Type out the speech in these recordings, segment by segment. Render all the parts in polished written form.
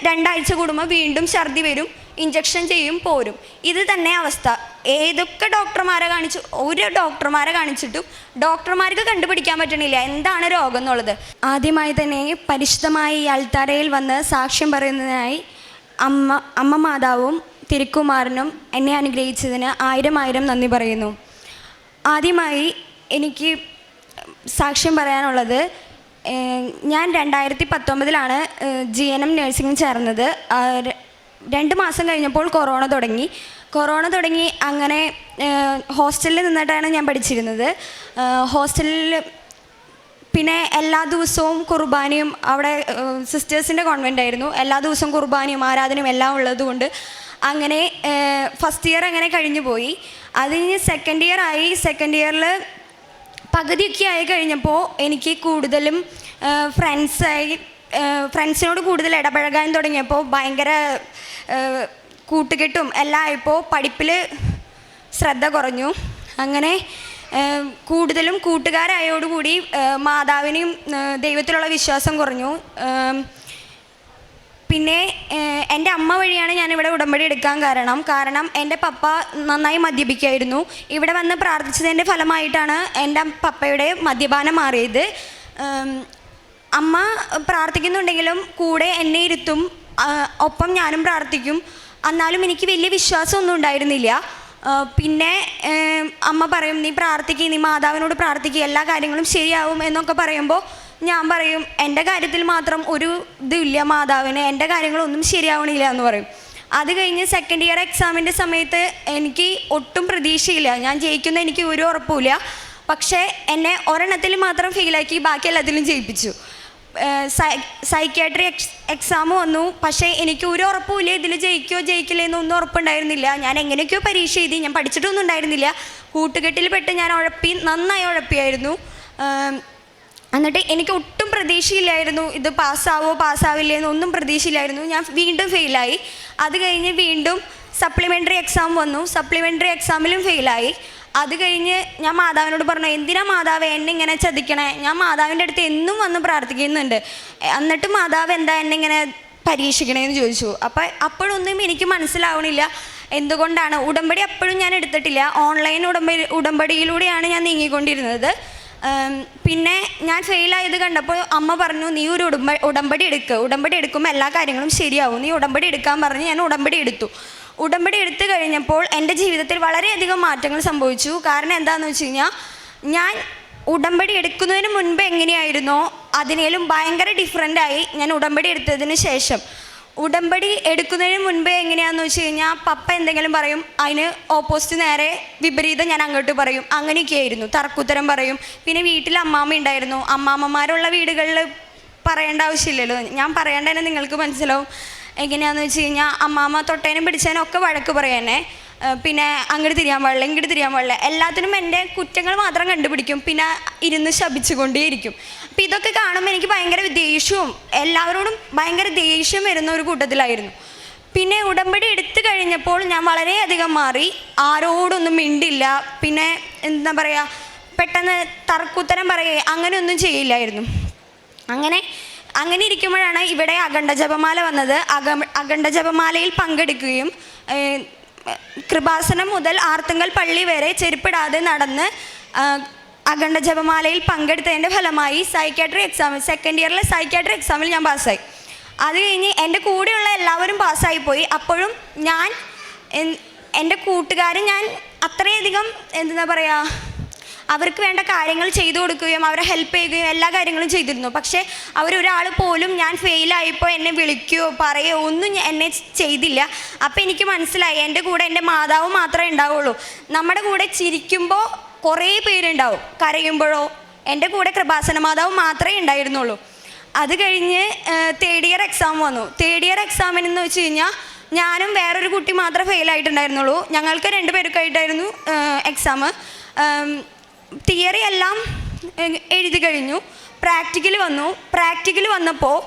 2 ആഴ്ച കൂടുമ്പോൾ വീണ്ടും ഛർദി വരും, ഇഞ്ചക്ഷൻ ചെയ്യും, പോരും. ഇത് തന്നെ അവസ്ഥ. ഏതൊക്കെ ഡോക്ടർമാരെ കാണിച്ചു, ഒരു ഡോക്ടർമാരെ കാണിച്ചിട്ടും ഡോക്ടർമാർക്ക് കണ്ടുപിടിക്കാൻ പറ്റണില്ല എന്താണ് രോഗം എന്നുള്ളത്. ആദ്യമായി തന്നെ പരിശുദ്ധമായ ഈ അൾത്താരയിൽ വന്ന് സാക്ഷ്യം പറയുന്നതിനായി അമ്മ മാതാവും തിരുക്കുമാരനും എന്നെ അനുഗ്രഹിച്ചതിന് 1000 നന്ദി പറയുന്നു. ആദ്യമായി എനിക്ക് സാക്ഷ്യം പറയാനുള്ളത്, ഞാൻ 2019 GNM നഴ്സിംഗിന് ചേർന്നത്. 2 മാസം കഴിഞ്ഞപ്പോൾ കൊറോണ തുടങ്ങി. അങ്ങനെ ഹോസ്റ്റലിൽ നിന്നിട്ടാണ് ഞാൻ പഠിച്ചിരുന്നത്. ഹോസ്റ്റലിൽ പിന്നെ എല്ലാ ദിവസവും കുർബാനയും, അവിടെ സിസ്റ്റേഴ്സിൻ്റെ കോൺവെൻ്റ് ആയിരുന്നു, എല്ലാ ദിവസവും കുർബാനയും ആരാധനയും എല്ലാം ഉള്ളതുകൊണ്ട് അങ്ങനെ ഫസ്റ്റ് ഇയർ അങ്ങനെ കഴിഞ്ഞു പോയി. അതിന് സെക്കൻഡ് ഇയറിൽ പകുതിയൊക്കെ ആയി കഴിഞ്ഞപ്പോൾ എനിക്ക് കൂടുതലും ഫ്രണ്ട്സിനോട് കൂടുതൽ ഇടപഴകാൻ തുടങ്ങിയപ്പോൾ ഭയങ്കര കൂട്ടുകെട്ടും എല്ലാം ആയപ്പോൾ പഠിപ്പിൽ ശ്രദ്ധ കുറഞ്ഞു. അങ്ങനെ കൂടുതലും കൂട്ടുകാരായോടുകൂടി മാതാവിനെയും ദൈവത്തിലുള്ള വിശ്വാസം കുറഞ്ഞു. പിന്നെ എൻ്റെ അമ്മ വഴിയാണ് ഞാനിവിടെ ഉടമ്പടി എടുക്കാൻ കാരണം എൻ്റെ പപ്പ നന്നായി മദ്യപിക്കുമായിരുന്നു. ഇവിടെ വന്ന് പ്രാർത്ഥിച്ചതിൻ്റെ ഫലമായിട്ടാണ് എൻ്റെ പപ്പയുടെ മദ്യപാനം മാറിയത്. അമ്മ പ്രാർത്ഥിക്കുന്നുണ്ടെങ്കിലും കൂടെ എന്നെ ഇരുത്തും, ഒപ്പം ഞാനും പ്രാർത്ഥിക്കും. എന്നാലും എനിക്ക് വലിയ വിശ്വാസമൊന്നും ഉണ്ടായിരുന്നില്ല. പിന്നെ അമ്മ പറയും, നീ പ്രാർത്ഥിക്കുക, നീ മാതാവിനോട് പ്രാർത്ഥിക്കുക, എല്ലാ കാര്യങ്ങളും ശരിയാവും എന്നൊക്കെ പറയുമ്പോൾ ഞാൻ പറയും, എൻ്റെ കാര്യത്തിൽ മാത്രം ഒരു ഇതില്ല മാതാവിന്, എൻ്റെ കാര്യങ്ങളൊന്നും ശരിയാവണില്ല എന്ന് പറയും. അത് കഴിഞ്ഞ് സെക്കൻഡ് ഇയർ എക്സാമിൻ്റെ സമയത്ത് എനിക്ക് ഒട്ടും പ്രതീക്ഷയില്ല, ഞാൻ ജയിക്കുന്ന എനിക്ക് ഒരു ഉറപ്പുമില്ല. പക്ഷേ എന്നെ ഒരെണ്ണത്തിൽ മാത്രം ഫെയിലാക്കി, ബാക്കി എല്ലാത്തിലും ജയിപ്പിച്ചു. സൈക്യാട്രി എക്സാം വന്നു. പക്ഷേ എനിക്ക് ഒരു ഉറപ്പുമില്ല, ഇതിൽ ജയിക്കുകയോ ജയിക്കില്ല എന്നൊന്നും ഉറപ്പുണ്ടായിരുന്നില്ല. ഞാൻ എങ്ങനെയൊക്കെയോ പരീക്ഷ എഴുതി, ഞാൻ പഠിച്ചിട്ടൊന്നും ഉണ്ടായിരുന്നില്ല. കൂട്ടുകെട്ടിൽ പെട്ട് ഞാൻ നന്നായി ഉഴപ്പിയായിരുന്നു. എന്നിട്ട് എനിക്ക് ഒട്ടും പ്രതീക്ഷയില്ലായിരുന്നു, ഇത് പാസ്സാവില്ലേ എന്നൊന്നും പ്രതീക്ഷയില്ലായിരുന്നു. ഞാൻ വീണ്ടും ഫെയിലായി. അത് കഴിഞ്ഞ് വീണ്ടും സപ്ലിമെൻ്ററി എക്സാം വന്നു. സപ്ലിമെൻ്ററി എക്സാമിലും ഫെയിലായി. അത് കഴിഞ്ഞ് ഞാൻ മാതാവിനോട് പറഞ്ഞു, എന്തിനാ മാതാവ് എന്നെ ഇങ്ങനെ ചതിക്കണേ? ഞാൻ മാതാവിൻ്റെ അടുത്ത് എന്നും വന്ന് പ്രാർത്ഥിക്കുന്നുണ്ട്, എന്നിട്ട് മാതാവ് എന്താ എന്നെ ഇങ്ങനെ പരീക്ഷിക്കണേന്ന് ചോദിച്ചു. അപ്പോഴൊന്നും എനിക്ക് മനസ്സിലാവണില്ല എന്തുകൊണ്ടാണ്. ഉടമ്പടി അപ്പോഴും ഞാൻ എടുത്തിട്ടില്ല, ഓൺലൈൻ ഉടമ്പടിയിലൂടെയാണ് ഞാൻ നീങ്ങിക്കൊണ്ടിരുന്നത്. പിന്നെ ഞാൻ ഫെയിലായത് കണ്ടപ്പോൾ അമ്മ പറഞ്ഞു, നീ ഒരു ഉടമ്പടി എടുക്കുമ്പോൾ എല്ലാ കാര്യങ്ങളും ശരിയാവും, നീ ഉടമ്പടി എടുക്കാൻ പറഞ്ഞ് ഞാൻ ഉടമ്പടി എടുത്തു. ഉടമ്പടി എടുത്തു കഴിഞ്ഞപ്പോൾ എൻ്റെ ജീവിതത്തിൽ വളരെയധികം മാറ്റങ്ങൾ സംഭവിച്ചു. കാരണം എന്താണെന്ന് വെച്ച് കഴിഞ്ഞാൽ, ഞാൻ ഉടമ്പടി എടുക്കുന്നതിന് മുൻപ് എങ്ങനെയായിരുന്നോ അതിനേലും ഭയങ്കര ഡിഫറൻ്റായി ഞാൻ ഉടമ്പടി എടുത്തതിന് ശേഷം. ഉടമ്പടി എടുക്കുന്നതിന് മുൻപേ എങ്ങനെയാണെന്ന് വെച്ച് കഴിഞ്ഞാൽ, പപ്പ എന്തെങ്കിലും പറയും, അതിന് ഓപ്പോസിറ്റ് നേരെ വിപരീതം ഞാൻ അങ്ങോട്ട് പറയും. അങ്ങനെയൊക്കെയായിരുന്നു, തർക്കുത്തരം പറയും. പിന്നെ വീട്ടിൽ അമ്മാമ്മ ഉണ്ടായിരുന്നു. അമ്മാമ്മമാരുള്ള വീടുകളിൽ പറയേണ്ട ആവശ്യമില്ലല്ലോ, ഞാൻ പറയേണ്ട തന്നെ നിങ്ങൾക്ക് മനസ്സിലാവും. എങ്ങനെയാണെന്ന് വെച്ച് കഴിഞ്ഞാൽ, അമ്മാമ്മ തൊട്ടേനും പിടിച്ചതിനും ഒക്കെ വഴക്ക് പറയാനേ. പിന്നെ അങ്ങോട്ട് തിരിയാൻ പാടില്ല, ഇങ്ങോട്ട് തിരിയാൻ പാടില്ല, എല്ലാത്തിനും എൻ്റെ കുറ്റങ്ങൾ മാത്രം കണ്ടുപിടിക്കും. പിന്നെ ഇരുന്ന് ശപിച്ചുകൊണ്ടേയിരിക്കും. അപ്പം ഇതൊക്കെ കാണുമ്പോൾ എനിക്ക് ഭയങ്കര ദേഷ്യവും, എല്ലാവരോടും ഭയങ്കര ദേഷ്യം വരുന്ന ഒരു കൂട്ടത്തിലായിരുന്നു. പിന്നെ ഉടമ്പടി എടുത്തു കഴിഞ്ഞപ്പോൾ ഞാൻ വളരെയധികം മാറി. ആരോടൊന്നും മിണ്ടില്ല. പിന്നെ എന്താ പറയുക, പെട്ടെന്ന് തർക്കുത്തരം പറയുക അങ്ങനെയൊന്നും ചെയ്യില്ലായിരുന്നു. അങ്ങനെ ഇരിക്കുമ്പോഴാണ് ഇവിടെ അഖണ്ഡ ജപമാല വന്നത്. അഖണ്ഡ ജപമാലയിൽ പങ്കെടുക്കുകയും കൃപാസനം മുതൽ ആർത്തുങ്കൽ പള്ളി വരെ ചെരുപ്പിടാതെ നടന്ന് അഖണ്ഡ ജപമാലയിൽ പങ്കെടുത്തതിൻ്റെ ഫലമായി സെക്കൻഡ് ഇയറിലെ സൈക്യാട്രി എക്സാമിൽ ഞാൻ പാസ്സായി. അത് കഴിഞ്ഞ് എൻ്റെ കൂടെയുള്ള എല്ലാവരും പാസ്സായിപ്പോയി. അപ്പോഴും എൻ്റെ കൂട്ടുകാരും ഞാൻ അത്രയധികം എന്താ പറയുക, അവർക്ക് വേണ്ട കാര്യങ്ങൾ ചെയ്തു കൊടുക്കുകയും അവരെ ഹെൽപ്പ് ചെയ്യുകയും എല്ലാ കാര്യങ്ങളും ചെയ്തിരുന്നു. പക്ഷേ അവരൊരാൾ പോലും ഞാൻ ഫെയിലായപ്പോൾ എന്നെ വിളിക്കുകയോ പറയുകയോ ഒന്നും എന്നെ ചെയ്തില്ല. അപ്പോൾ എനിക്ക് മനസ്സിലായി, എൻ്റെ കൂടെ എൻ്റെ മാതാവ് മാത്രമേ ഉണ്ടാവുള്ളൂ. നമ്മുടെ കൂടെ ചിരിക്കുമ്പോൾ കുറേ പേരുണ്ടാവും, കരയുമ്പോഴോ എൻ്റെ കൂടെ കൃപാസന മാതാവ് മാത്രമേ ഉണ്ടായിരുന്നുള്ളൂ. അത് കഴിഞ്ഞ് തേർഡ് ഇയർ എക്സാം വന്നു. തേർഡ് ഇയർ എക്സാമിനെന്ന് വെച്ച് കഴിഞ്ഞാൽ ഞാനും വേറൊരു കുട്ടി മാത്രമേ ഫെയിലായിട്ടുണ്ടായിരുന്നുള്ളൂ. ഞങ്ങൾക്ക് 2 പേർക്കായിട്ടായിരുന്നു എക്സാം. തിയറി എല്ലാം എഴുതി കഴിഞ്ഞു. പ്രാക്ടിക്കൽ വന്നപ്പോൾ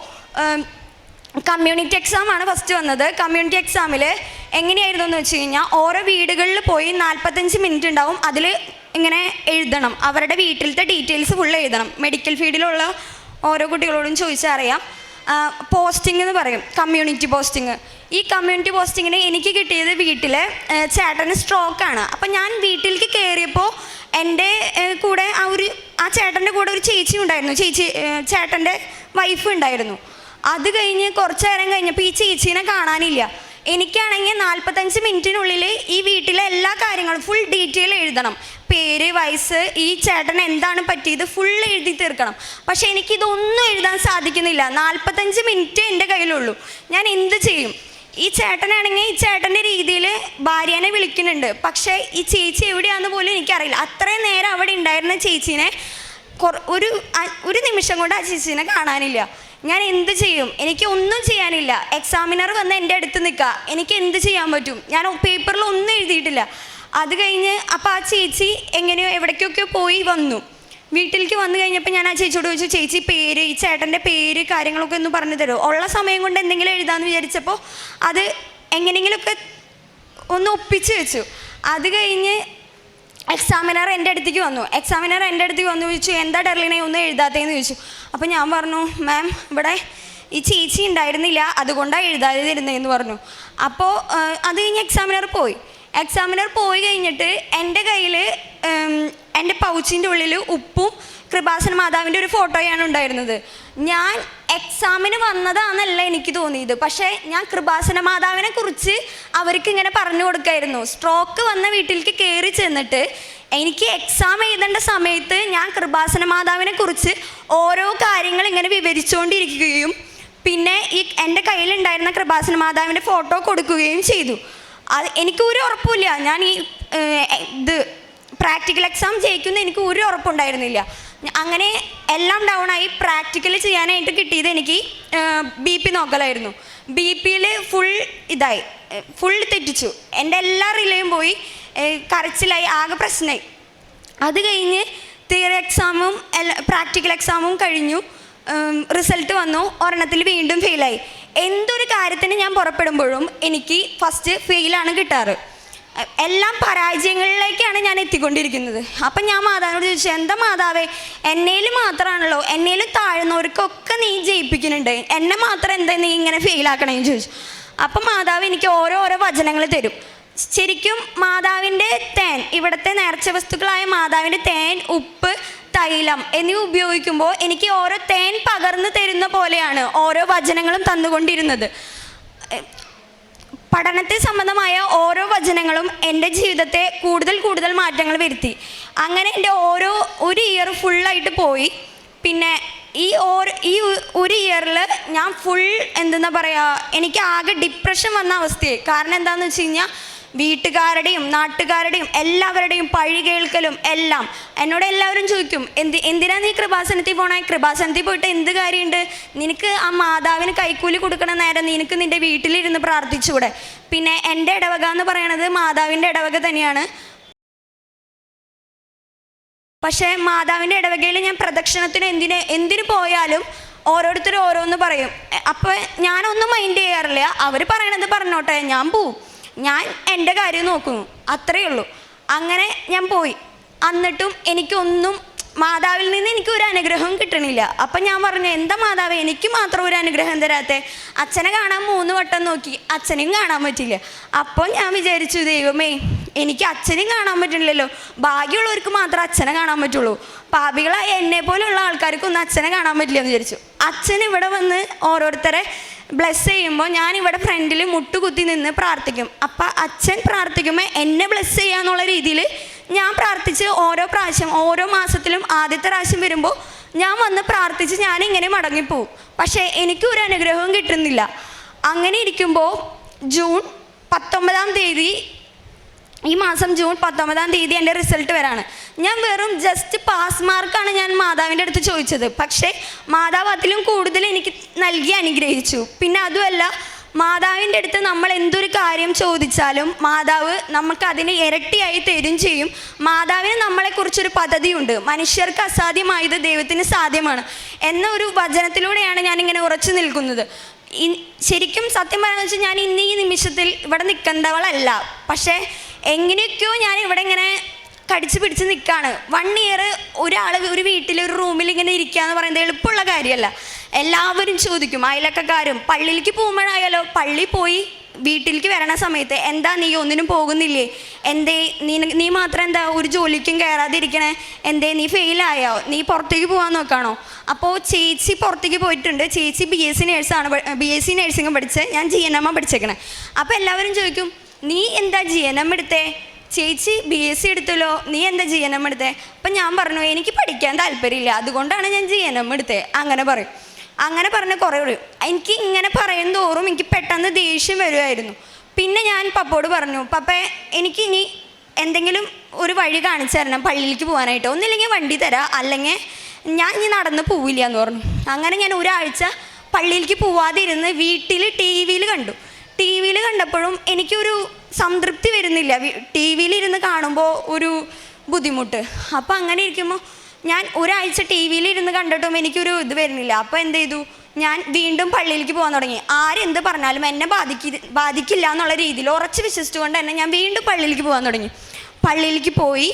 കമ്മ്യൂണിറ്റി എക്സാമാണ് ഫസ്റ്റ് വന്നത്. കമ്മ്യൂണിറ്റി എക്സാമിൽ എങ്ങനെയായിരുന്നു എന്ന് വെച്ച് കഴിഞ്ഞാൽ, ഓരോ വീടുകളിൽ പോയി 45 മിനിറ്റ് ഉണ്ടാവും. അതിൽ ഇങ്ങനെ എഴുതണം, അവരുടെ വീട്ടിലത്തെ ഡീറ്റെയിൽസ് ഫുൾ എഴുതണം. മെഡിക്കൽ ഫീൽഡിലുള്ള ഓരോ കുട്ടികളോടും ചോദിച്ചാൽ അറിയാം. പോസ്റ്റിംഗ് എന്ന് പറയും, കമ്മ്യൂണിറ്റി പോസ്റ്റിംഗ്. ഈ കമ്മ്യൂണിറ്റി പോസ്റ്റിങ്ങിന് എനിക്ക് കിട്ടിയത് വീട്ടിൽ ചേട്ടന് സ്ട്രോക്കാണ്. അപ്പം ഞാൻ വീട്ടിലേക്ക് കയറിയപ്പോൾ എൻ്റെ കൂടെ ആ ചേട്ടൻ്റെ കൂടെ ഒരു ചേച്ചി ഉണ്ടായിരുന്നു, ചേട്ടൻ്റെ വൈഫ് ഉണ്ടായിരുന്നു. അത് കഴിഞ്ഞ് കുറച്ച് നേരം കഴിഞ്ഞപ്പോൾ ഈ ചേച്ചീനെ കാണാനില്ല. എനിക്കാണെങ്കിൽ 45 മിനിറ്റിനുള്ളിൽ ഈ വീട്ടിലെ എല്ലാ കാര്യങ്ങളും ഫുൾ ഡീറ്റെയിൽ എഴുതണം, പേര്, വയസ്സ്, ഈ ചേട്ടന് എന്താണ് പറ്റിയത് ഫുൾ എഴുതി തീർക്കണം. പക്ഷെ എനിക്കിതൊന്നും എഴുതാൻ സാധിക്കുന്നില്ല. 45 മിനിറ്റ് എൻ്റെ കയ്യിലുള്ളൂ. ഞാൻ എന്ത് ചെയ്യും? ഈ ചേട്ടനാണെങ്കിൽ ഈ ചേട്ടൻ്റെ രീതിയിൽ ഭാര്യനെ വിളിക്കുന്നുണ്ട്, പക്ഷേ ഈ ചേച്ചി എവിടെയാണെന്ന് പോലും എനിക്കറിയില്ല. അത്രയും നേരം അവിടെ ഉണ്ടായിരുന്ന ചേച്ചീനെ ഒരു നിമിഷം കൊണ്ട് ആ ചേച്ചീനെ കാണാനില്ല. ഞാൻ എന്ത് ചെയ്യും? എനിക്ക് ഒന്നും ചെയ്യാനില്ല. എക്സാമിനർ വന്ന് എൻ്റെ അടുത്ത് നിൽക്കുക, എനിക്ക് എന്ത് ചെയ്യാൻ പറ്റും? ഞാൻ പേപ്പറിൽ ഒന്നും എഴുതിയിട്ടില്ല. അത് കഴിഞ്ഞ് അപ്പോൾ ആ ചേച്ചി എങ്ങനെയോ എവിടേക്കൊക്കെ പോയി വന്നു. വീട്ടിലേക്ക് വന്നു കഴിഞ്ഞപ്പോൾ ഞാൻ ആ ചേച്ചിയോട് ചോദിച്ചു, ചേച്ചി പേര്, ഈ ചേട്ടൻ്റെ പേര്, കാര്യങ്ങളൊക്കെ ഒന്ന് പറഞ്ഞു തരുമോ? ഉള്ള സമയം കൊണ്ട് എന്തെങ്കിലും എഴുതാമെന്ന് വിചാരിച്ചപ്പോൾ അത് എങ്ങനെയെങ്കിലുമൊക്കെ ഒന്ന് ഒപ്പിച്ച് വെച്ചു. അത് കഴിഞ്ഞ് എക്സാമിനർ എൻ്റെ അടുത്തേക്ക് വന്നു ചോദിച്ചു, എന്താ ഡെർലിനെ ഒന്നും എഴുതാത്തതെന്ന് ചോദിച്ചു. അപ്പോൾ ഞാൻ പറഞ്ഞു, മാം ഇവിടെ ഈ ചേച്ചി ഉണ്ടായിരുന്നില്ല, അതുകൊണ്ടാണ് എഴുതാതിരുന്നതെന്ന് പറഞ്ഞു. അപ്പോൾ അത് കഴിഞ്ഞ് എക്സാമിനർ പോയി കഴിഞ്ഞിട്ട് എൻ്റെ കയ്യിൽ എൻ്റെ പൗച്ചിൻ്റെ ഉള്ളിൽ ഉപ്പും കൃപാസന മാതാവിൻ്റെ ഒരു ഫോട്ടോയാണ് ഉണ്ടായിരുന്നത്. ഞാൻ എക്സാമിന് വന്നതാണെന്നല്ല എനിക്ക് തോന്നിയത്, പക്ഷേ ഞാൻ കൃപാസന മാതാവിനെ കുറിച്ച് അവർക്ക് ഇങ്ങനെ പറഞ്ഞു കൊടുക്കായിരുന്നു. സ്ട്രോക്ക് വന്ന വീട്ടിലേക്ക് കയറി ചെന്നിട്ട് എനിക്ക് എക്സാം എഴുതേണ്ട സമയത്ത് ഞാൻ കൃപാസന മാതാവിനെ കുറിച്ച് ഓരോ കാര്യങ്ങൾ ഇങ്ങനെ വിവരിച്ചുകൊണ്ടിരിക്കുകയും പിന്നെ ഈ എൻ്റെ കയ്യിലുണ്ടായിരുന്ന കൃപാസന മാതാവിൻ്റെ ഫോട്ടോ കൊടുക്കുകയും ചെയ്തു. അത് എനിക്ക് ഒരു ഉറപ്പില്ല, ഞാൻ ഈ പ്രാക്ടിക്കൽ എക്സാം ജയിക്കുന്ന എനിക്ക് ഒരു ഉറപ്പുണ്ടായിരുന്നില്ല. അങ്ങനെ എല്ലാം ഡൗൺ ആയി. പ്രാക്ടിക്കൽ ചെയ്യാനായിട്ട് കിട്ടിയത് എനിക്ക് BP നോക്കലായിരുന്നു. BPയിൽ ഫുൾ തെറ്റിച്ചു. എൻ്റെ എല്ലാ റിലേയും പോയി, കരച്ചിലായി, ആകെ പ്രശ്നമായി. അത് കഴിഞ്ഞ് തിയറി എക്സാമും പ്രാക്ടിക്കൽ എക്സാമും കഴിഞ്ഞു. റിസൾട്ട് വന്നു. ഒരെണ്ണത്തിൽ വീണ്ടും ഫെയിലായി. എന്തൊരു കാര്യത്തിന് ഞാൻ പുറപ്പെടുമ്പോഴും എനിക്ക് ഫസ്റ്റ് ഫെയിലാണ് കിട്ടാറ്. എല്ലാം പരാജയങ്ങളിലേക്കാണ് ഞാൻ എത്തിക്കൊണ്ടിരിക്കുന്നത്. അപ്പം ഞാൻ മാതാവിനോട് ചോദിച്ചു, എന്താ മാതാവേ, എന്നേൽ മാത്രമാണല്ലോ, എന്നേൽ താഴ്ന്നവർക്കൊക്കെ നീ ജയിപ്പിക്കുന്നുണ്ട്, എന്നെ മാത്രം എന്താ നീ ഇങ്ങനെ ഫെയിലാക്കണമെന്ന് ചോദിച്ചു. അപ്പം മാതാവ് എനിക്ക് ഓരോരോ വചനങ്ങൾ തരും. ശരിക്കും മാതാവിൻ്റെ തേൻ, ഇവിടുത്തെ നേർച്ച വസ്തുക്കളായ മാതാവിൻ്റെ തേൻ, ഉപ്പ്, തൈലം എന്നിവ ഉപയോഗിക്കുമ്പോൾ എനിക്ക് ഓരോ തേൻ പകർന്നു തരുന്ന പോലെയാണ് ഓരോ വചനങ്ങളും തന്നുകൊണ്ടിരുന്നത്. പഠനത്തെ സംബന്ധമായ ഓരോ വചനങ്ങളും എൻ്റെ ജീവിതത്തെ കൂടുതൽ മാറ്റങ്ങൾ വരുത്തി. അങ്ങനെ എൻ്റെ ഒരു ഇയർ ഫുള്ളായിട്ട് പോയി. പിന്നെ ഈ ഒരു ഇയറിൽ ഞാൻ എന്തെന്നാ പറയുക, എനിക്ക് ആകെ ഡിപ്രഷൻ വന്ന അവസ്ഥയായി. കാരണം എന്താണെന്ന് വെച്ച് കഴിഞ്ഞാൽ വീട്ടുകാരുടെയും നാട്ടുകാരുടെയും എല്ലാവരുടെയും പഴി കേൾക്കലും എല്ലാം. എന്നോട് എല്ലാവരും ചോദിക്കും, എന്തിനാ നീ കൃപാസനത്തിൽ പോണേ? കൃപാസനത്തിൽ പോയിട്ട് എന്ത് കാര്യമുണ്ട്? നിനക്ക് ആ മാതാവിന് കൈക്കൂലി കൊടുക്കണ നേരം നിനക്ക് നിൻ്റെ വീട്ടിലിരുന്ന് പ്രാർത്ഥിച്ചുകൂടെ? പിന്നെ എൻ്റെ ഇടവക എന്ന് പറയണത് മാതാവിൻ്റെ ഇടവക തന്നെയാണ്. പക്ഷേ മാതാവിൻ്റെ ഇടവകയിൽ ഞാൻ പ്രദക്ഷിണത്തിന് എന്തിനു പോയാലും ഓരോരുത്തരും ഓരോന്ന് പറയും. അപ്പോൾ ഞാനൊന്നും മൈൻഡ് ചെയ്യാറില്ല. അവർ പറയണത് പറഞ്ഞോട്ടെ, ഞാൻ പോവും, ഞാൻ എൻ്റെ കാര്യം നോക്കുന്നു, അത്രയേ ഉള്ളൂ. അങ്ങനെ ഞാൻ പോയി. എന്നിട്ടും എനിക്കൊന്നും മാതാവിൽ നിന്ന് എനിക്കൊരു അനുഗ്രഹം കിട്ടണില്ല. അപ്പം ഞാൻ പറഞ്ഞു, എന്താ മാതാവ് എനിക്ക് മാത്രം ഒരു അനുഗ്രഹം തരാത്തെ? അച്ഛനെ കാണാൻ 3 വട്ടം നോക്കി, അച്ഛനെയും കാണാൻ പറ്റില്ല. അപ്പോൾ ഞാൻ വിചാരിച്ചു, ദൈവമേ, എനിക്ക് അച്ഛനെയും കാണാൻ പറ്റില്ലല്ലോ, ഭാഗ്യമുള്ളവർക്ക് മാത്രമേ അച്ഛനെ കാണാൻ പറ്റുള്ളൂ, പാപികളായ എന്നെ പോലെയുള്ള ആൾക്കാർക്കൊന്നും അച്ഛനെ കാണാൻ പറ്റില്ല എന്ന് വിചാരിച്ചു. അച്ഛൻ ഇവിടെ വന്ന് ഓരോരുത്തരെ ബ്ലെസ് ചെയ്യുമ്പോൾ ഞാനിവിടെ ഫ്രണ്ടിൽ മുട്ടുകുത്തി നിന്ന് പ്രാർത്ഥിക്കും. അപ്പം അച്ഛൻ പ്രാർത്ഥിക്കുമ്പോൾ എന്നെ ബ്ലെസ് ചെയ്യാന്നുള്ള രീതിയിൽ ഞാൻ പ്രാർത്ഥിച്ച് ഓരോ പ്രാവശ്യം, ഓരോ മാസത്തിലും ആദ്യത്തെ പ്രാവശ്യം വരുമ്പോൾ ഞാൻ വന്ന് പ്രാർത്ഥിച്ച് ഞാനിങ്ങനെ മടങ്ങിപ്പോവും. പക്ഷേ എനിക്കൊരു അനുഗ്രഹവും കിട്ടുന്നില്ല. അങ്ങനെ ഇരിക്കുമ്പോൾ ജൂൺ 19-ാം തീയതി, ഈ മാസം ജൂൺ 19-ാം തീയതി എൻ്റെ റിസൾട്ട് വരാണ്. ഞാൻ വെറും ജസ്റ്റ് പാസ് മാർക്കാണ് ഞാൻ മാതാവിൻ്റെ അടുത്ത് ചോദിച്ചത്. പക്ഷേ മാതാവ് അതിലും കൂടുതൽ എനിക്ക് നൽകി അനുഗ്രഹിച്ചു. പിന്നെ അതുമല്ല, മാതാവിൻ്റെ അടുത്ത് നമ്മൾ എന്തൊരു കാര്യം ചോദിച്ചാലും മാതാവ് നമുക്ക് അതിന് ഇരട്ടിയായി തരും ചെയ്യും. മാതാവിന് നമ്മളെക്കുറിച്ചൊരു പദ്ധതിയുണ്ട്. മനുഷ്യർക്ക് അസാധ്യമായത് ദൈവത്തിന് സാധ്യമാണ് എന്ന ഒരു വചനത്തിലൂടെയാണ് ഞാനിങ്ങനെ ഉറച്ചു നിൽക്കുന്നത്. ശരിക്കും സത്യം പറയാന്ന് വെച്ചാൽ ഞാൻ ഇന്ന് ഈ നിമിഷത്തിൽ ഇവിടെ നിൽക്കേണ്ടവളല്ല. പക്ഷേ എങ്ങനെയൊക്കെയോ ഞാൻ ഇവിടെ ഇങ്ങനെ കടിച്ചു പിടിച്ച് നിൽക്കുകയാണ്. 1 ഇയർ ഒരു വീട്ടിൽ ഒരു റൂമിൽ ഇങ്ങനെ ഇരിക്കുക എന്ന് പറയുന്നത് എളുപ്പമുള്ള കാര്യമല്ല. എല്ലാവരും ചോദിക്കും, അയലക്കാരും. പള്ളിയിലേക്ക് പോകുമ്പോഴായാലോ, പള്ളി പോയി വീട്ടിലേക്ക് വരണ സമയത്ത് എന്താ നീ ഒന്നിനും പോകുന്നില്ലേ, എന്തേ നീ മാത്രം എന്താ ഒരു ജോലിക്കും കയറാതിരിക്കണേ, എന്തേ നീ ഫെയിലായോ, നീ പുറത്തേക്ക് പോകാൻ നോക്കാണോ? അപ്പോൾ ചേച്ചി പുറത്തേക്ക് പോയിട്ടുണ്ട്. ചേച്ചി BSc നഴ്സിംഗ് പഠിച്ച്, ഞാൻ GNM പഠിച്ചേക്കണേ. അപ്പോൾ എല്ലാവരും ചോദിക്കും, നീ എന്താ GNM എടുത്തേ? ചേച്ചി BSc എടുത്തല്ലോ, നീ എന്താ GNM എടുത്തേ? അപ്പം ഞാൻ പറഞ്ഞു, എനിക്ക് പഠിക്കാൻ താല്പര്യമില്ല, അതുകൊണ്ടാണ് ഞാൻ GNM എടുത്തേ. അങ്ങനെ പറയും. അങ്ങനെ പറഞ്ഞ് കുറേ പറയും. എനിക്ക് ഇങ്ങനെ പറയും തോറും എനിക്ക് പെട്ടെന്ന് ദേഷ്യം വരുമായിരുന്നു. പിന്നെ ഞാൻ പപ്പോട് പറഞ്ഞു, പപ്പേ എനിക്ക് ഇനി എന്തെങ്കിലും ഒരു വഴി കാണിച്ചു തരണം പള്ളിയിലേക്ക് പോകാനായിട്ട്, ഒന്നില്ലെങ്കിൽ വണ്ടി തരാം, അല്ലെങ്കിൽ ഞാൻ ഇനി നടന്ന് പോവില്ല എന്ന് പറഞ്ഞു. അങ്ങനെ ഞാൻ ഒരാഴ്ച പള്ളിയിലേക്ക് പോവാതിരുന്ന് വീട്ടിൽ TV കണ്ടു. TV കണ്ടപ്പോഴും എനിക്കൊരു സംതൃപ്തി വരുന്നില്ല, TV ഇരുന്ന് കാണുമ്പോൾ ഒരു ബുദ്ധിമുട്ട്. അപ്പോൾ അങ്ങനെ ഇരിക്കുമ്പോൾ ഞാൻ ഒരാഴ്ച TV ഇരുന്ന് കണ്ടിട്ടും എനിക്കൊരു ഇത് വരുന്നില്ല. അപ്പോൾ എന്ത് ചെയ്തു, ഞാൻ വീണ്ടും പള്ളിയിലേക്ക് പോകാൻ തുടങ്ങി. ആരെന്ത് പറഞ്ഞാലും എന്നെ ബാധിക്കില്ല എന്നുള്ള രീതിയിൽ ഉറച്ച് വിശ്വസിച്ചുകൊണ്ട് തന്നെ ഞാൻ വീണ്ടും പള്ളിയിലേക്ക് പോകാൻ തുടങ്ങി. പള്ളിയിലേക്ക് പോയി.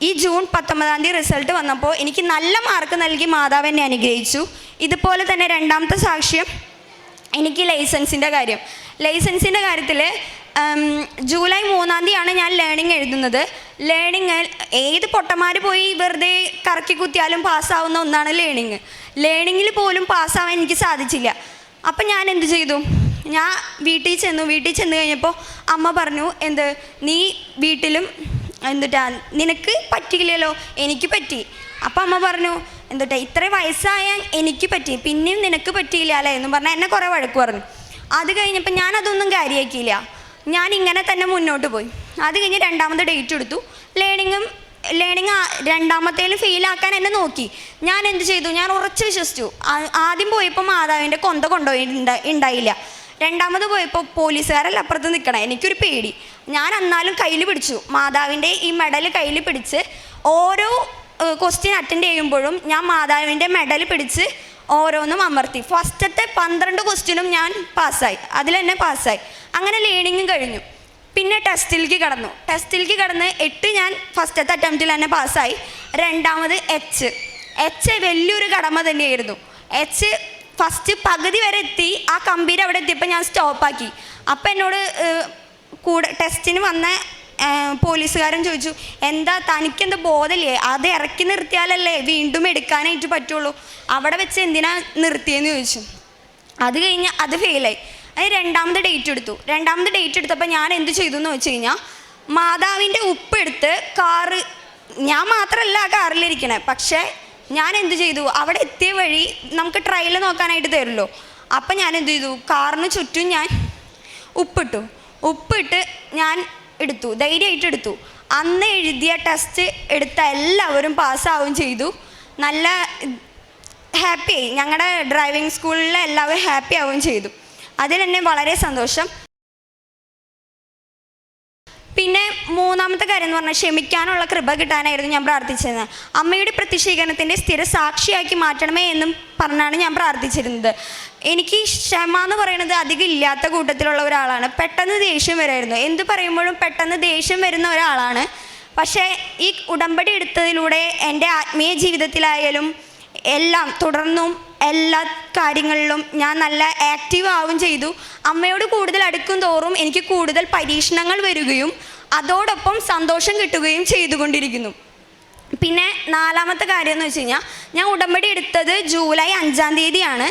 ഈ ജൂൺ 19 റിസൾട്ട് വന്നപ്പോൾ എനിക്ക് നല്ല മാർക്ക് നൽകി മാതാവ് എന്നെ അനുഗ്രഹിച്ചു. ഇതുപോലെ തന്നെ രണ്ടാമത്തെ സാക്ഷ്യം എനിക്ക് ലൈസൻസിൻ്റെ കാര്യത്തിൽ ജൂലൈ 3 ഞാൻ ലേണിംഗ് എഴുതുന്നത്. ലേണിംഗ് ഏത് പൊട്ടന്മാർ പോയി വെറുതെ കറക്കി കുത്തിയാലും പാസ്സാവുന്ന ഒന്നാണ് ലേണിംഗ്. ലേണിങ്ങിൽ പോലും പാസ്സാവാൻ എനിക്ക് സാധിച്ചില്ല. അപ്പം ഞാൻ എന്ത് ചെയ്തു, ഞാൻ വീട്ടിൽ ചെന്ന് കഴിഞ്ഞപ്പോൾ അമ്മ പറഞ്ഞു, നീ വീട്ടിലും നിനക്ക് പറ്റിയില്ലല്ലോ, എനിക്ക് പറ്റി. അപ്പം അമ്മ പറഞ്ഞു, ഇത്ര വയസ്സായ എനിക്ക് പറ്റി, പിന്നെയും നിനക്ക് പറ്റിയില്ല അല്ലേ എന്നും പറഞ്ഞാൽ എന്നെ കുറേ വഴക്ക് പറഞ്ഞു. അത് കഴിഞ്ഞപ്പോൾ ഞാനതൊന്നും കാര്യമാക്കിയില്ല, ഞാൻ ഇങ്ങനെ തന്നെ മുന്നോട്ട് പോയി. അത് കഴിഞ്ഞ് രണ്ടാമത്തെ ഡേറ്റ് എടുത്തു. ലേണിംഗ് രണ്ടാമത്തേലും ഫെയിലാക്കാൻ എന്നെ നോക്കി. ഞാൻ എന്ത് ചെയ്തു, ഞാൻ ഉറച്ച് വിശ്വസിച്ചു. ആദ്യം പോയപ്പോൾ മാതാവിൻ്റെ ഉണ്ടായില്ല. രണ്ടാമത് പോയപ്പോൾ പോലീസുകാരല്ല അപ്പുറത്ത് നിൽക്കണം, എനിക്കൊരു പേടി. ഞാൻ എന്നാലും കയ്യിൽ പിടിച്ചു, മാതാവിൻ്റെ ഈ മെഡൽ കയ്യിൽ പിടിച്ച് ഓരോ ക്വസ്റ്റ്യൻ അറ്റൻഡ് ചെയ്യുമ്പോഴും ഞാൻ മാതാവിൻ്റെ മെഡൽ പിടിച്ച് ഓരോന്നും അമർത്തി. ഫസ്റ്റത്തെ 12 ക്വസ്റ്റ്യനും ഞാൻ പാസ്സായി, അതിൽ തന്നെ പാസ്സായി. അങ്ങനെ ലേണിങ്ങും കഴിഞ്ഞു. പിന്നെ ടെസ്റ്റിലേക്ക് കടന്ന് 8 ഞാൻ ഫസ്റ്റത്തെ അറ്റംപ്റ്റിൽ തന്നെ പാസ്സായി. രണ്ടാമത് H വലിയൊരു കടമ തന്നെയായിരുന്നു. H ഫസ്റ്റ് പകുതി വരെ എത്തി. ആ കമ്പീർ അവിടെ എത്തിയപ്പോൾ ഞാൻ സ്റ്റോപ്പാക്കി. അപ്പം എന്നോട് കൂടെ ടെസ്റ്റിന് വന്ന പോലീസുകാരൻ ചോദിച്ചു, എന്താ തനിക്കെന്താ ബോധമില്ലേ, അത് ഇറക്കി നിർത്തിയാലല്ലേ വീണ്ടും എടുക്കാനായിട്ട് പറ്റുള്ളൂ, അവിടെ വെച്ച് എന്തിനാ നിർത്തിയെന്ന് ചോദിച്ചു. അത് കഴിഞ്ഞ് അത് ഫെയിലായി. അത് രണ്ടാമത്തെ ഡേറ്റ് എടുത്തപ്പോൾ ഞാൻ എന്ത് ചെയ്തു എന്ന് വെച്ച് കഴിഞ്ഞാൽ, മാതാവിൻ്റെ ഉപ്പെടുത്ത് ഞാൻ മാത്രമല്ല ആ കാറിലിരിക്കണേ, പക്ഷേ ഞാൻ എന്ത് ചെയ്തു, അവിടെ എത്തിയ വഴി നമുക്ക് ട്രയൽ നോക്കാനായിട്ട് തരുമല്ലോ. അപ്പം ഞാൻ എന്ത് ചെയ്തു, കാറിന് ചുറ്റും ഞാൻ ഉപ്പിട്ട് ഞാൻ എടുത്തു, ധൈര്യമായിട്ട് എടുത്തു. അന്ന് എഴുതിയ ടെസ്റ്റ് എടുത്ത എല്ലാവരും പാസ്സാവുകയും ചെയ്തു. നല്ല ഹാപ്പിയായി. ഞങ്ങളുടെ ഡ്രൈവിംഗ് സ്കൂളിലെ എല്ലാവരും ഹാപ്പി ആവുകയും ചെയ്തു. അതിൽ എന്നെ വളരെ സന്തോഷം. പിന്നെ മൂന്നാമത്തെ കാര്യം എന്ന് പറഞ്ഞാൽ ക്ഷമിക്കാനുള്ള കൃപ കിട്ടാനായിരുന്നു ഞാൻ പ്രാർത്ഥിച്ചിരുന്നത്. അമ്മയുടെ പ്രത്യക്ഷീകരണത്തിൻ്റെ സ്ഥിര സാക്ഷിയാക്കി മാറ്റണമേ എന്നും പറഞ്ഞാണ് ഞാൻ പ്രാർത്ഥിച്ചിരുന്നത്. എനിക്ക് ക്ഷമ എന്ന് പറയുന്നത് അധികം ഇല്ലാത്ത കൂട്ടത്തിലുള്ള ഒരാളാണ്. പെട്ടെന്ന് ദേഷ്യം വരുമായിരുന്നു, എന്ത് പറയുമ്പോഴും പെട്ടെന്ന് ദേഷ്യം വരുന്ന ഒരാളാണ്. പക്ഷേ ഈ ഉടമ്പടി എടുത്തതിലൂടെ എൻ്റെ ആത്മീയ ജീവിതത്തിലായാലും എല്ലാം തുടർന്നും എല്ലാ കാര്യങ്ങളിലും ഞാൻ നല്ല ആക്റ്റീവ് ആവുകയും ചെയ്തു. അമ്മയോട് കൂടുതൽ അടുക്കും തോറും എനിക്ക് കൂടുതൽ പരീക്ഷണങ്ങൾ വരികയും അതോടൊപ്പം സന്തോഷം കിട്ടുകയും ചെയ്തുകൊണ്ടിരിക്കുന്നു. പിന്നെ നാലാമത്തെ കാര്യം എന്ന് വെച്ച് കഴിഞ്ഞാൽ, ഞാൻ ഉടമ്പടി എടുത്തത് ജൂലൈ 5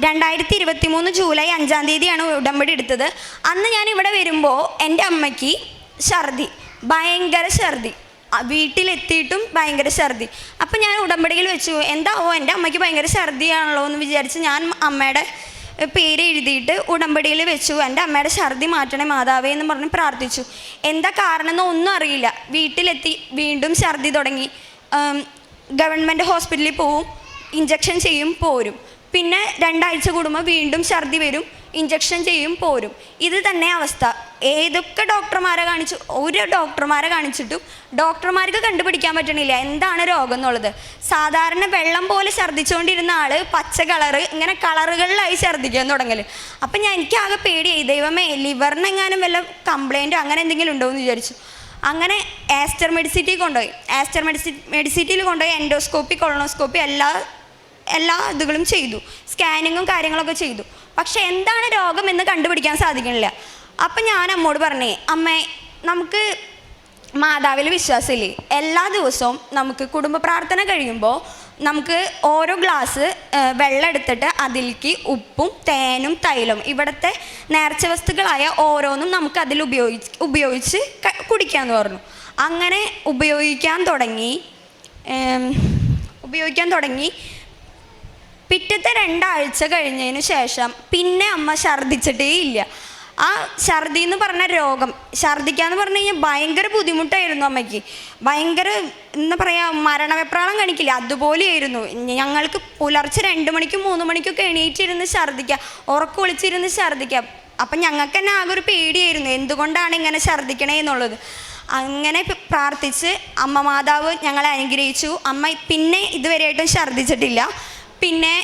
2023 ജൂലൈ 5 ഉടമ്പടി എടുത്തത്. അന്ന് ഞാൻ ഇവിടെ വരുമ്പോൾ എൻ്റെ അമ്മയ്ക്ക് ഭയങ്കര ഛർദി, വീട്ടിലെത്തിയിട്ടും ഭയങ്കര ഛർദി. അപ്പം ഞാൻ ഉടമ്പടിയിൽ വെച്ചു, എന്താവോ എൻ്റെ അമ്മയ്ക്ക് ഭയങ്കര ഛർദിയാണല്ലോ എന്ന് വിചാരിച്ച് ഞാൻ അമ്മയുടെ പേര് എഴുതിയിട്ട് ഉടമ്പടിയിൽ വെച്ചു. എൻ്റെ അമ്മയുടെ ഛർദി മാറ്റണേ മാതാവേ എന്ന് പറഞ്ഞ് പ്രാർത്ഥിച്ചു. എന്താ കാരണം എന്നൊന്നും അറിയില്ല. വീട്ടിലെത്തി വീണ്ടും ഛർദി തുടങ്ങി. ഗവൺമെൻറ് ഹോസ്പിറ്റലിൽ പോവും, ഇഞ്ചക്ഷൻ ചെയ്യും, പോരും. പിന്നെ 2 ആഴ്ച കൂടുമ്പോൾ വീണ്ടും ഛർദി വരും, ഇഞ്ചക്ഷൻ ചെയ്യും, പോരും. ഇത് തന്നെ അവസ്ഥ. ഏതൊക്കെ ഡോക്ടർമാരെ കാണിച്ചിട്ടും ഡോക്ടർമാർക്ക് കണ്ടുപിടിക്കാൻ പറ്റണില്ല എന്താണ് രോഗം എന്നുള്ളത്. സാധാരണ വെള്ളം പോലെ ഛർദ്ദിച്ചുകൊണ്ടിരുന്ന ആൾ പച്ച കളറ് ഇങ്ങനെ കളറുകളിലായി ഛർദ്ദിക്കാൻ തുടങ്ങൽ. അപ്പം എനിക്കാകെ പേടിയായി, ദൈവമേ ലിവറിനെങ്ങാനും വല്ല കംപ്ലൈൻറ്റോ അങ്ങനെ എന്തെങ്കിലും ഉണ്ടോ എന്ന് വിചാരിച്ചു. അങ്ങനെ ആസ്റ്റർ മെഡിസിറ്റിയിൽ കൊണ്ടുപോയി എൻഡോസ്കോപ്പി കൊളോണോസ്കോപ്പി എല്ലാ എല്ലാ ഇതുകളും ചെയ്തു, സ്കാനിങ്ങും കാര്യങ്ങളൊക്കെ ചെയ്തു. പക്ഷെ എന്താണ് രോഗം എന്ന് കണ്ടുപിടിക്കാൻ സാധിക്കണില്ല. അപ്പം ഞാൻ അമ്മോട് പറഞ്ഞേ, അമ്മേ നമുക്ക് മാതാവിൽ വിശ്വാസമില്ലേ, എല്ലാ ദിവസവും നമുക്ക് കുടുംബ പ്രാർത്ഥന കഴിയുമ്പോൾ നമുക്ക് ഓരോ ഗ്ലാസ് വെള്ളം എടുത്തിട്ട് അതിലേക്ക് ഉപ്പും തേനും തൈലം ഇവിടുത്തെ നേർച്ച വസ്തുക്കളായ ഓരോന്നും നമുക്ക് അതിൽ ഉപയോഗിച്ച് കുടിക്കാമെന്ന് പറഞ്ഞു. അങ്ങനെ ഉപയോഗിക്കാൻ തുടങ്ങി. പിറ്റത്തെ 2 ആഴ്ച കഴിഞ്ഞതിന് ശേഷം പിന്നെ അമ്മ ഛർദ്ദിച്ചിട്ടേ ഇല്ല. ആ ഛർദി എന്ന് പറഞ്ഞ രോഗം, ഛർദ്ദിക്കാന്ന് പറഞ്ഞു കഴിഞ്ഞാൽ ഭയങ്കര ബുദ്ധിമുട്ടായിരുന്നു അമ്മയ്ക്ക്. ഭയങ്കര എന്താ പറയുക, മരണവെപ്രാളം കാണിക്കില്ല, അതുപോലെയായിരുന്നു. ഞങ്ങൾക്ക് പുലർച്ചെ 2 മണിക്കും 3 മണിക്കൊക്കെ എണീറ്റിരുന്ന് ഛർദ്ദിക്കുക, ഉറക്കൊളിച്ചിരുന്ന് ഛർദ്ദിക്കുക. അപ്പം ഞങ്ങൾക്ക് തന്നെ ആകെ ഒരു പേടിയായിരുന്നു, എന്തുകൊണ്ടാണ് ഇങ്ങനെ ഛർദ്ദിക്കണേ എന്നുള്ളത്. അങ്ങനെ പ്രാർത്ഥിച്ച് അമ്മ മാതാവ് ഞങ്ങളെ അനുഗ്രഹിച്ചു. അമ്മ പിന്നെ ഇതുവരെയായിട്ടും ഛർദ്ദിച്ചിട്ടില്ല. പിന്നെ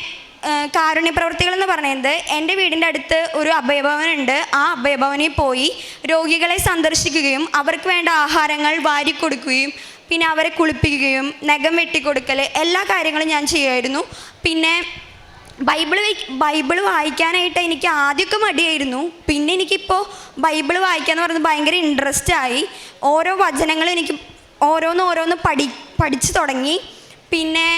കാരുണ്യ പ്രവർത്തികൾ എന്ന് പറയുന്നത്, എൻ്റെ വീടിൻ്റെ അടുത്ത് ഒരു അഭയഭവനുണ്ട്. ആ അഭയഭവനിൽ പോയി രോഗികളെ സന്ദർശിക്കുകയും അവർക്ക് വേണ്ട ആഹാരങ്ങൾ വാരിക്കൊടുക്കുകയും പിന്നെ അവരെ കുളിപ്പിക്കുകയും നഖം വെട്ടിക്കൊടുക്കൽ എല്ലാ കാര്യങ്ങളും ഞാൻ ചെയ്യുമായിരുന്നു. പിന്നെ ബൈബിള് വായിക്കാനായിട്ട് എനിക്ക് ആദ്യമൊക്കെ മടിയായിരുന്നു. പിന്നെ എനിക്കിപ്പോൾ ബൈബിള് വായിക്കാന്ന് പറയുന്നത് ഭയങ്കര ഇൻട്രസ്റ്റ് ആയി. ഓരോ വചനങ്ങളും എനിക്ക് ഓരോന്ന് പഠിച്ചു തുടങ്ങി. പിന്നെ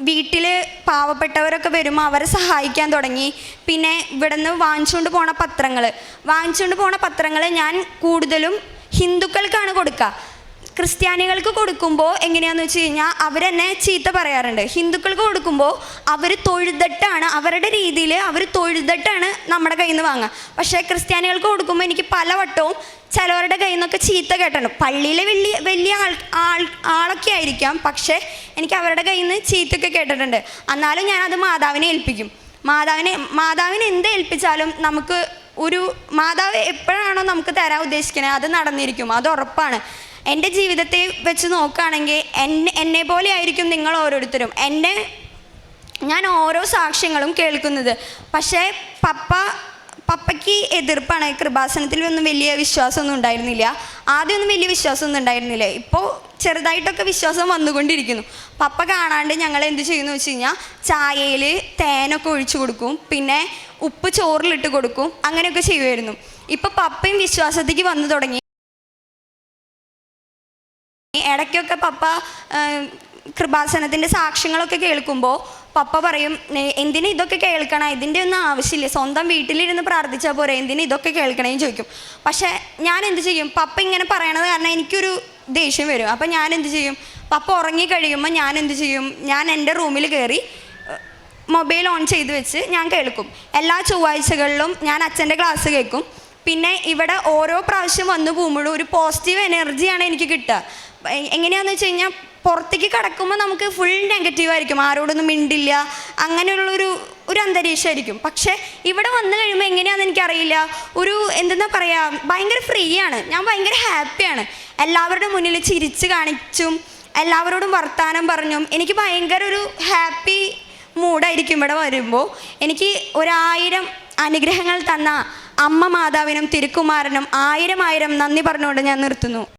വീട്ടിൽ പാവപ്പെട്ടവരൊക്കെ വരുമ്പോൾ അവരെ സഹായിക്കാൻ തുടങ്ങി. പിന്നെ ഇവിടുന്ന് വാങ്ങിച്ചുകൊണ്ട് പോണ പത്രങ്ങൾ ഞാൻ കൂടുതലും ഹിന്ദുക്കൾക്കാണ് കൊടുക്കുക. ക്രിസ്ത്യാനികൾക്ക് കൊടുക്കുമ്പോൾ എങ്ങനെയാണെന്ന് വെച്ച് കഴിഞ്ഞാൽ അവരെന്നെ ചീത്ത പറയാറുണ്ട്. ഹിന്ദുക്കൾക്ക് കൊടുക്കുമ്പോൾ അവർ തൊഴുതിട്ടാണ്, അവരുടെ രീതിയിൽ അവർ തൊഴുതിട്ടാണ് നമ്മുടെ കയ്യിൽ നിന്ന് വാങ്ങുക. പക്ഷേ ക്രിസ്ത്യാനികൾക്ക് കൊടുക്കുമ്പോൾ എനിക്ക് പലവട്ടവും ചിലവരുടെ കയ്യിൽ നിന്നൊക്കെ ചീത്ത കേട്ടിട്ടുണ്ട്. പള്ളിയിലെ വലിയ ആളൊക്കെ ആയിരിക്കാം, പക്ഷേ എനിക്ക് അവരുടെ കയ്യിൽ നിന്ന് ചീത്തയൊക്കെ കേട്ടിട്ടുണ്ട്. എന്നാലും ഞാനത് മാതാവിനെ ഏൽപ്പിക്കും. മാതാവിനെ എന്ത് ഏൽപ്പിച്ചാലും നമുക്ക് മാതാവ് എപ്പോഴാണോ നമുക്ക് തരാൻ ഉദ്ദേശിക്കുന്നത് അത് നടന്നിരിക്കും, അത് ഉറപ്പാണ്. എൻ്റെ ജീവിതത്തെ വെച്ച് നോക്കുകയാണെങ്കിൽ എന്നെ പോലെ ആയിരിക്കും നിങ്ങൾ ഓരോരുത്തരും. ഞാൻ ഓരോ സാക്ഷ്യങ്ങളും കേൾക്കുന്നത്. പക്ഷേ പപ്പയ്ക്ക് എതിർപ്പാണ്. കൃപാസനത്തിലൊന്നും വലിയ വിശ്വാസമൊന്നും ഉണ്ടായിരുന്നില്ല. ആദ്യമൊന്നും വലിയ വിശ്വാസമൊന്നും ഉണ്ടായിരുന്നില്ല. ഇപ്പോൾ ചെറുതായിട്ടൊക്കെ വിശ്വാസം വന്നുകൊണ്ടിരിക്കുന്നു. പപ്പ കാണാണ്ട് ഞങ്ങൾ എന്ത് ചെയ്യുന്നു വെച്ച് കഴിഞ്ഞാൽ ചായയിൽ തേനൊക്കെ ഒഴിച്ചു കൊടുക്കും, പിന്നെ ഉപ്പ് ചോറിലിട്ട് കൊടുക്കും, അങ്ങനെയൊക്കെ ചെയ്യുമായിരുന്നു. ഇപ്പോൾ പപ്പയും വിശ്വാസത്തേക്ക് വന്നു തുടങ്ങി. ഇടയ്ക്കൊക്കെ പപ്പ കൃപാസനത്തിൻ്റെ സാക്ഷ്യങ്ങളൊക്കെ കേൾക്കുമ്പോൾ പപ്പ പറയും, എന്തിനാ ഇതൊക്കെ കേൾക്കണം, ഇതിൻ്റെ ഒന്നും ആവശ്യമില്ല, സ്വന്തം വീട്ടിലിരുന്ന് പ്രാർത്ഥിച്ചാൽ പോരെ, എന്തിനാ ഇതൊക്കെ കേൾക്കണേന്ന് ചോദിക്കും. പക്ഷേ ഞാൻ എന്ത് ചെയ്യും, പപ്പ ഇങ്ങനെ പറയണത് കാരണം എനിക്കൊരു ദേഷ്യം വരും. അപ്പം ഞാൻ എന്ത് ചെയ്യും, പപ്പ ഉറങ്ങിക്കഴിയുമ്പോൾ ഞാൻ എന്ത് ചെയ്യും, ഞാൻ എൻ്റെ റൂമിൽ കയറി മൊബൈൽ ഓൺ ചെയ്ത് വെച്ച് ഞാൻ കേൾക്കും. എല്ലാ ചൊവ്വാഴ്ചകളിലും ഞാൻ അച്ഛൻ്റെ ക്ലാസ് കേൾക്കും. പിന്നെ ഇവിടെ ഓരോ പ്രാവശ്യം വന്നു പോകുമ്പോഴും ഒരു പോസിറ്റീവ് എനർജിയാണ് എനിക്ക് കിട്ടുക. എങ്ങനെയാണെന്ന് വെച്ച് കഴിഞ്ഞാൽ പുറത്തേക്ക് കിടക്കുമ്പോൾ നമുക്ക് ഫുൾ നെഗറ്റീവായിരിക്കും, ആരോടൊന്നും മിണ്ടില്ല, അങ്ങനെയുള്ളൊരു അന്തരീക്ഷമായിരിക്കും. പക്ഷേ ഇവിടെ വന്നു കഴിയുമ്പോൾ എങ്ങനെയാണെന്ന് എനിക്കറിയില്ല, എന്തെന്നാ പറയുക, ഭയങ്കര ഫ്രീ ആണ്. ഞാൻ ഭയങ്കര ഹാപ്പിയാണ്. എല്ലാവരുടെ മുന്നിൽ ചിരിച്ച് കാണിച്ചും എല്ലാവരോടും വർത്താനം പറഞ്ഞും എനിക്ക് ഭയങ്കര ഒരു ഹാപ്പി മൂഡായിരിക്കും. ഇവിടെ വരുമ്പോൾ എനിക്ക് 1000 അനുഗ്രഹങ്ങൾ തന്ന അമ്മ മാതാവിനും തിരുക്കുമാരനും 1000 നന്ദി പറഞ്ഞുകൊണ്ട് ഞാൻ നിർത്തുന്നു.